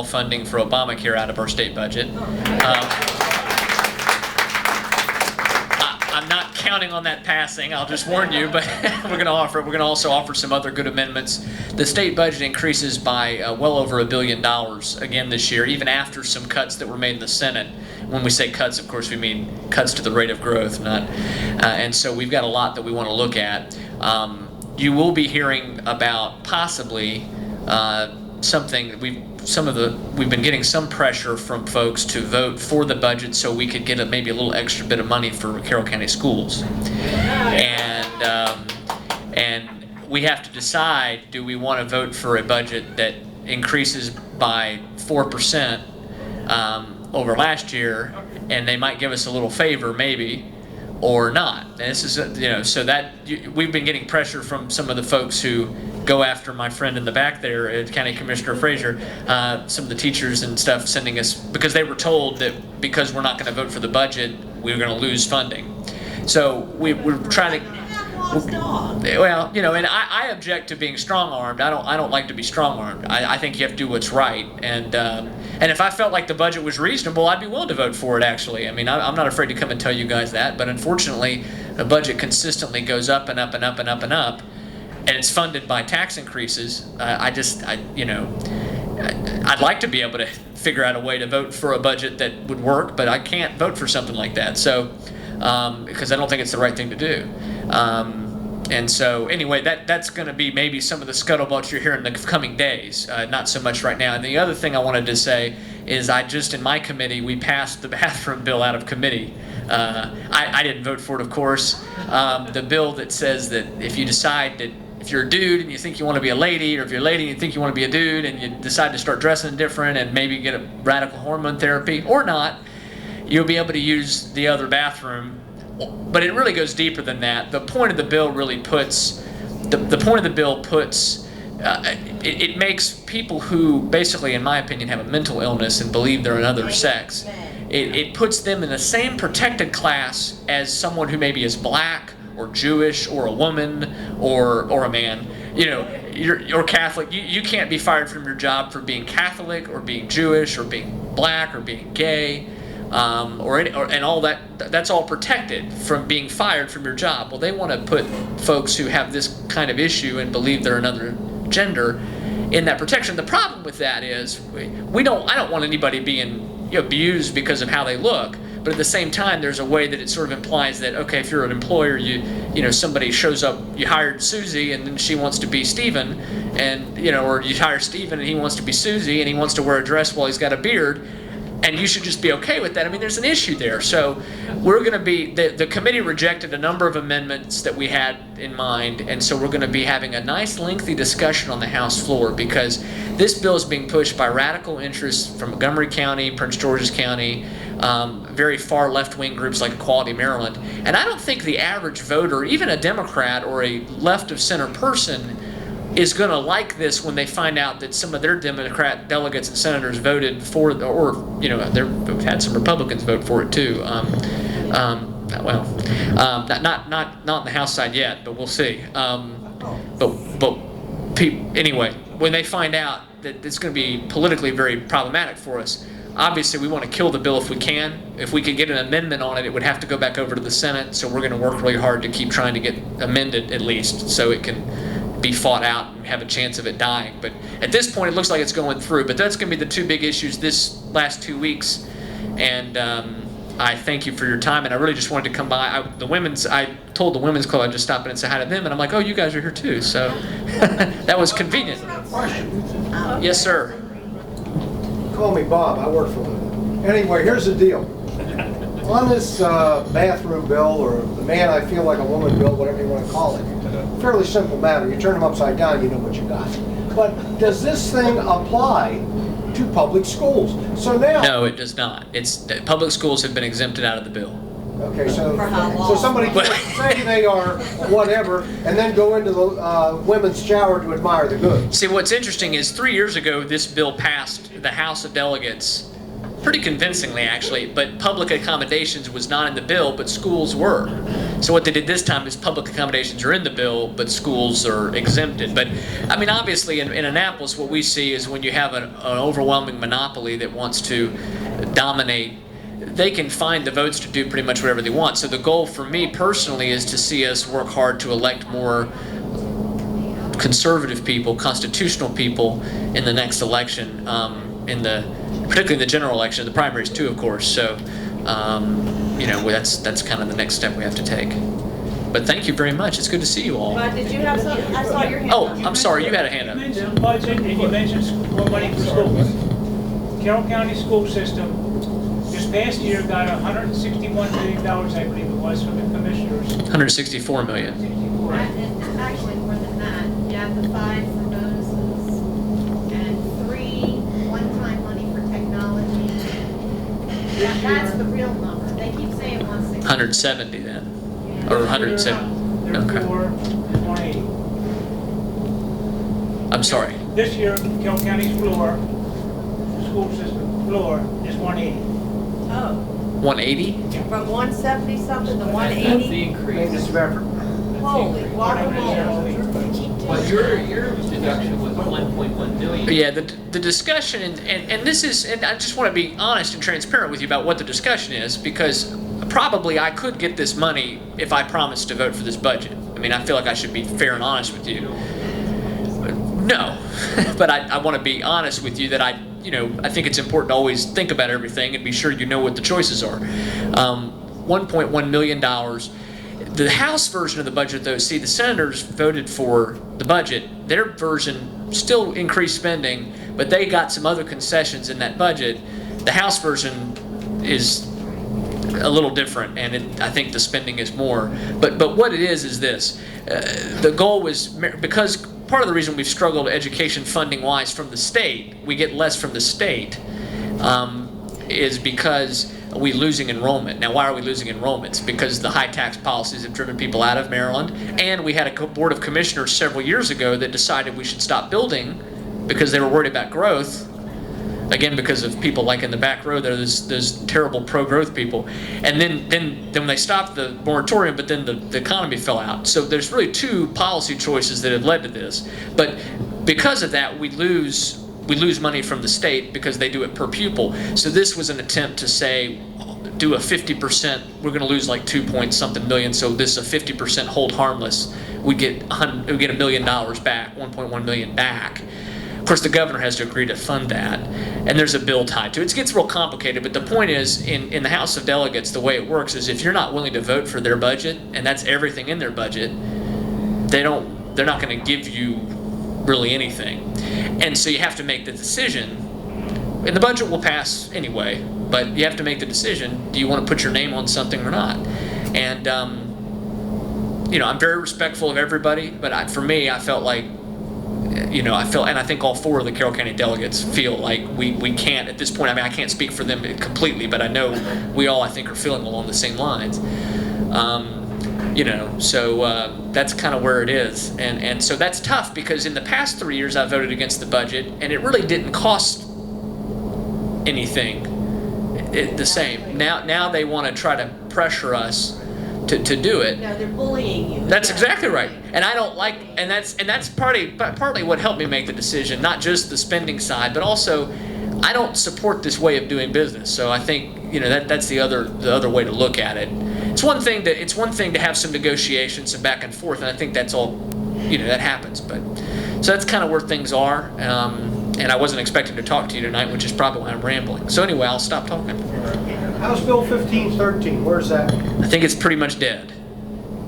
funding for Obamacare out of our state budget. I'm not counting on that passing, I'll just warn you, but we're going to also offer some other good amendments. The state budget increases by well over $1 billion again this year, even after some cuts that were made in the Senate. When we say cuts, of course, we mean cuts to the rate of growth, not. And so we've got a lot that we want to look at. You will be hearing about possibly something we've been getting some pressure from folks to vote for the budget so we could get maybe a little extra bit of money for Carroll County schools, and we have to decide, do we want to vote for a budget that increases by 4% over last year, and they might give us a little favor maybe, or not. And this is so that we've been getting pressure from some of the folks who go after my friend in the back there, County Commissioner Frazier, some of the teachers and stuff sending us, because they were told that because we're not going to vote for the budget, we're going to lose funding. So we're trying to. Well, and I object to being strong-armed. I don't like to be strong-armed. I think you have to do what's right. And if I felt like the budget was reasonable, I'd be willing to vote for it, actually. I mean, I'm not afraid to come and tell you guys that. But unfortunately, the budget consistently goes up and up and up and up and up, and it's funded by tax increases. I'd like to be able to figure out a way to vote for a budget that would work, but I can't vote for something like that. So, because I don't think it's the right thing to do. And so anyway, that's going to be maybe some of the scuttlebutt you're hearing in the coming days, not so much right now. And the other thing I wanted to say is in my committee, we passed the bathroom bill out of committee. I didn't vote for it, of course. The bill that says that if you decide that if you're a dude and you think you want to be a lady, or if you're a lady and you think you want to be a dude and you decide to start dressing different and maybe get a radical hormone therapy or not, you'll be able to use the other bathroom. But it really goes deeper than that. The point of the bill really puts, it makes people who basically, in my opinion, have a mental illness and believe they're another sex, it puts them in the same protected class as someone who maybe is black or Jewish or a woman or a man. You're Catholic. You can't be fired from your job for being Catholic or being Jewish or being black or being gay. And all that's all protected from being fired from your job. Well, they want to put folks who have this kind of issue and believe they're another gender in that protection. The problem with that is I don't want anybody being abused because of how they look, but at the same time, there's a way that it sort of implies that, okay, if you're an employer, somebody shows up, you hired Susie and then she wants to be Stephen, and or you hire Stephen and he wants to be Susie and he wants to wear a dress while he's got a beard. And you should just be okay with that. I mean, there's an issue there. So we're going to be, the committee rejected a number of amendments that we had in mind, and so we're going to be having a nice lengthy discussion on the House floor, because this bill is being pushed by radical interests from Montgomery County, Prince George's County, very far left-wing groups like Equality Maryland. And I don't think the average voter, even a Democrat or a left-of-center person, is going to like this when they find out that some of their Democrat delegates and senators voted for, or they've had some Republicans vote for it too. Not on the House side yet, but we'll see. Anyway, when they find out that it's going to be politically very problematic for us, obviously we want to kill the bill if we can. If we could get an amendment on it, it would have to go back over to the Senate. So we're going to work really hard to keep trying to get amended at least, so it can be fought out and have a chance of it dying. But at this point, it looks like it's going through. But that's going to be the two big issues this last 2 weeks. And I thank you for your time. And I really just wanted to come by. I told the women's club I'd just stop in and say hi to them. And I'm like, oh, you guys are here too. So that was convenient. Yes, sir. Call me Bob. I work for them. Anyway, here's the deal. On this bathroom bill, or the man I feel like a woman bill, whatever you want to call it, fairly simple matter. You turn them upside down, you know what you got. But does this thing apply to public schools? So now, no, it does not. Public schools have been exempted out of the bill. Okay, so somebody can say they are whatever, and then go into the women's shower to admire the goods. See, what's interesting is 3 years ago, this bill passed the House of Delegates pretty convincingly, actually, but public accommodations was not in the bill, but schools were. So what they did this time is public accommodations are in the bill, but schools are exempted. But I mean, obviously in Annapolis, what we see is when you have an overwhelming monopoly that wants to dominate, they can find the votes to do pretty much whatever they want. So the goal for me personally is to see us work hard to elect more conservative people, constitutional people in the next election, particularly in the general election, the primaries too, of course. So, you know, that's kind of the next step we have to take. But thank you very much. It's good to see you all. But did you have something? I saw your hand Oh, up. I'm sorry, you had a hand You up. mentioned budget and you mentioned more money for schools. Carroll County school system this past year got $161 million, I believe it was, from the commissioners. 164 million. It's actually more than that. You have the 5 for bonuses and 3 one-time money for technology. That's the real number. They keep saying 160. 170 then, or 170. Their Okay. floor is 180. I'm sorry. This year, Carroll County's floor, the school system floor, is 180. Oh, 180. from 170 something to That's the 180? increase. Maintenance of effort. Holy guacamole. Well, your deduction was 1.1 million. Yeah, the discussion, and this is, and I just want to be honest and transparent with you about what the discussion is, because probably I could get this money if I promised to vote for this budget. I mean, I feel like I should be fair and honest with you. No, but I want to be honest with you that I think it's important to always think about everything and be sure you know what the choices are. $1.1 million. The House version of the budget, though, see, the senators voted for the budget. Their version still increased spending, but they got some other concessions in that budget. The House version is a little different, and I think the spending is more. But what it is this. The goal was, because part of the reason we've struggled education funding-wise from the state, we get less from the state, is because we're losing enrollment. Now, why are we losing enrollments? Because the high tax policies have driven people out of Maryland, and we had a board of commissioners several years ago that decided we should stop building because they were worried about growth. Again, because of people like in the back row there, there's terrible pro-growth people. And then when they stopped the moratorium, but then the economy fell out. So there's really 2 policy choices that have led to this. But because of that, we lose money from the state because they do it per pupil. So this was an attempt to say, do a 50%, we're going to lose like 2-point-something million, so this is a 50% hold harmless. We get $1 million back, 1.1 million back. Of course, the governor has to agree to fund that, and there's a bill tied to it. It gets real complicated, but the point is, in the House of Delegates, the way it works is if you're not willing to vote for their budget, and that's everything in their budget, they're not going to give you really anything. And so you have to make the decision, and the budget will pass anyway, but you have to make the decision, do you want to put your name on something or not? And, I'm very respectful of everybody, but for me, I felt like, and I think all 4 of the Carroll County delegates feel like we can't, at this point, I mean, I can't speak for them completely, but I know we all, I think, are feeling along the same lines. So that's kind of where it is. And so that's tough because in the past 3 years I voted against the budget, and it really didn't cost anything the same. Now they want to try to pressure us to do it. No, they're bullying you. That's exactly right, and I don't like, and that's partly what helped me make the decision. Not just the spending side, but also I don't support this way of doing business. So I think that's the other way to look at it. It's one thing to have some negotiations, some back and forth, and I think that's all that happens. But so that's kind of where things are. And I wasn't expecting to talk to you tonight, which is probably why I'm rambling. So anyway, I'll stop talking. House Bill 1513, where's that? I think it's pretty much dead.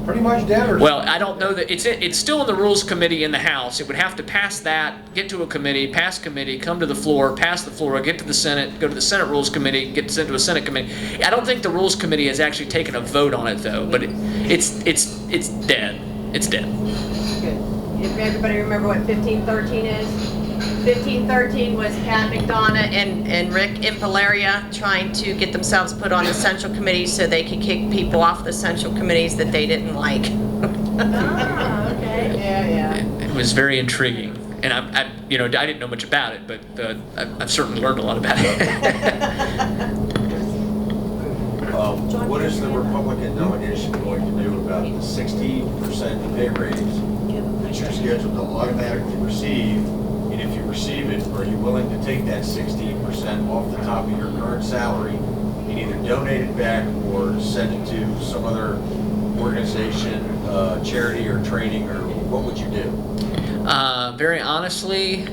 Pretty much dead, or? Well, I don't know that it's still in the Rules Committee in the House. It would have to pass that, get to a committee, pass committee, come to the floor, pass the floor, get to the Senate, go to the Senate Rules Committee, get sent to a Senate committee. I don't think the Rules Committee has actually taken a vote on it though, but it's dead. It's dead. Good. If everybody remember what 1513 is? 1513 was Pat McDonough and Rick Impalaria trying to get themselves put on the central committee so they could kick people off the central committees that they didn't like. Ah, okay. Yeah. It was very intriguing, and I didn't know much about it, but I've certainly learned a lot about it. What is the Republican delegation going to do about the 60% pay raise that you're scheduled to automatically receive? And if you receive it, are you willing to take that 60% off the top of your current salary and either donate it back or send it to some other organization, charity or training, or what would you do? Very honestly,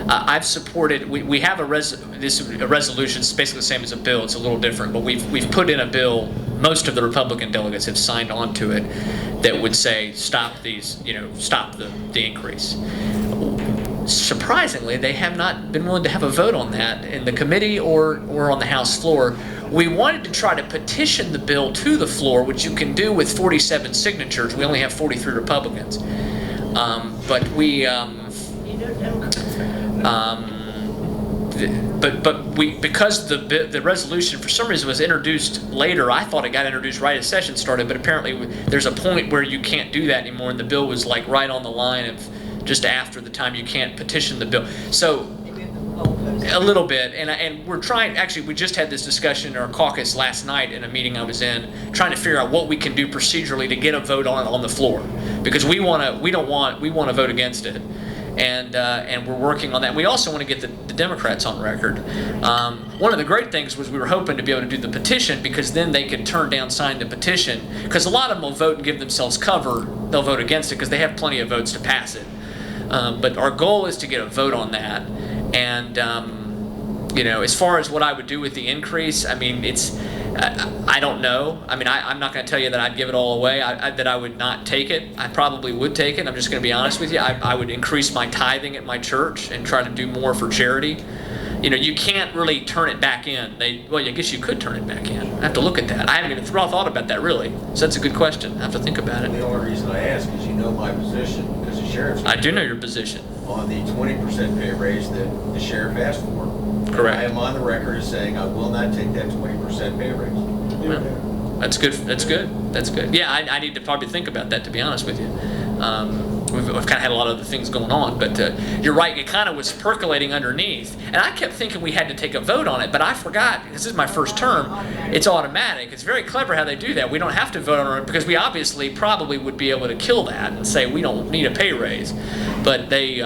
I've supported. We have a resolution. It's basically the same as a bill. It's a little different, but we've put in a bill. Most of the Republican delegates have signed on to it, that would say stop these. Stop the increase. Surprisingly, they have not been willing to have a vote on that in the committee or on the House floor. We wanted to try to petition the bill to the floor, which you can do with 47 signatures. We only have 43 Republicans. But we, because the resolution for some reason was introduced later, I thought it got introduced right as session started, but apparently there's a point where you can't do that anymore, and the bill was like right on the line of just after the time you can't petition the bill. So a little bit, and we're trying. Actually, we just had this discussion in our caucus last night in a meeting I was in, trying to figure out what we can do procedurally to get a vote on the floor, because we want to vote against it, and we're working on that. We also want to get the Democrats on record. One of the great things was we were hoping to be able to do the petition, because then they could turn down signing the petition, because a lot of them will vote and give themselves cover. They'll vote against it because they have plenty of votes to pass it. But our goal is to get a vote on that. And as far as what I would do with the increase, I mean, I don't know. I mean, I'm not going to tell you that I'd give it all away, that I would not take it. I probably would take it. I'm just going to be honest with you. I would increase my tithing at my church and try to do more for charity. You can't really turn it back in. Well, I guess you could turn it back in. I have to look at that. I haven't even thought about that, really. So that's a good question. I have to think about it. The only reason I ask is my position, because the sheriff's... I do know your position. On the 20% pay raise that the sheriff asked for. Correct. I am on the record as saying I will not take that 20% pay raise. Well, that's good. That's good. That's good. Yeah, I need to probably think about that, to be honest with you. We've kind of had a lot of other things going on, but you're right. It kind of was percolating underneath, and I kept thinking we had to take a vote on it, but I forgot. This is my first term. It's automatic. It's very clever how they do that. We don't have to vote on it, because we obviously probably would be able to kill that and say we don't need a pay raise, but they,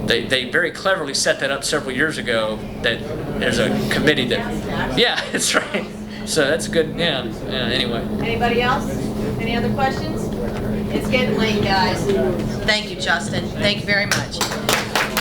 they very cleverly set that up several years ago. That there's a committee that, yeah, that's right. So that's good. Yeah. Anyway. Anybody else? Any other questions? It's getting late, guys. Thank you, Justin. Thank you very much.